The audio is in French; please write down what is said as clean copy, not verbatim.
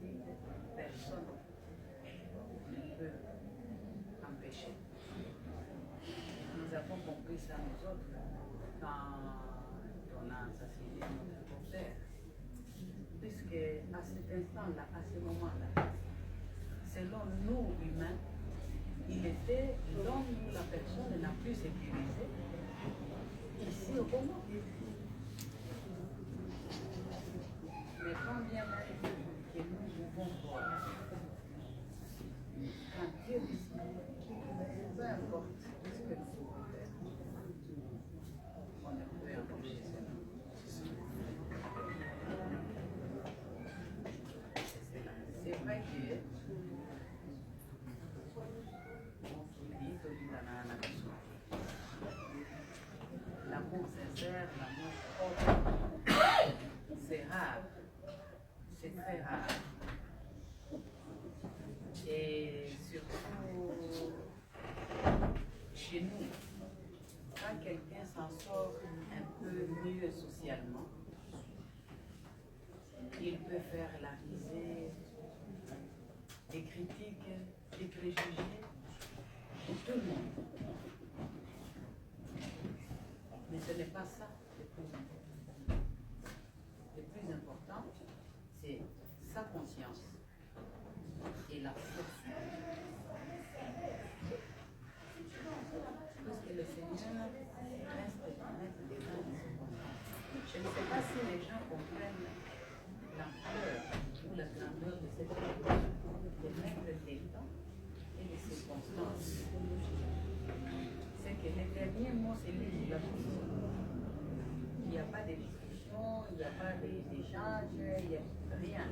pratique, personne ne peut empêcher. Nous avons compris ça nous autres quand on a assassiné notre beau-père. Puisque à cet instant-là, à ce moment-là, selon nous humains, il était l'homme ou la personne la plus sécurisée ici au Congo. Mais quand bien même que nous pouvons voir, quand Dieu décide, peu importe ce que nous pouvons faire, on ne peut empêcher cela. C'est vrai que l'amour sincère, l'amour propre, c'est rare. C'est très rare. Et surtout chez nous, quand quelqu'un s'en sort un peu mieux socialement, il peut faire la risée, des critiques, des préjugés pour tout le monde. Mais ce n'est pas ça le plus important. Le plus important, c'est sa conscience et la force. Parce que le Seigneur reste maître des grandes. Je ne sais pas si les gens comprennent l'ampleur ou la grandeur de cette chose, de maître des temps et des circonstances. C'est que le dernier mot, c'est lui qui l'a dit. Il n'y a pas de discussion, il n'y a pas d'échange, il n'y a rien.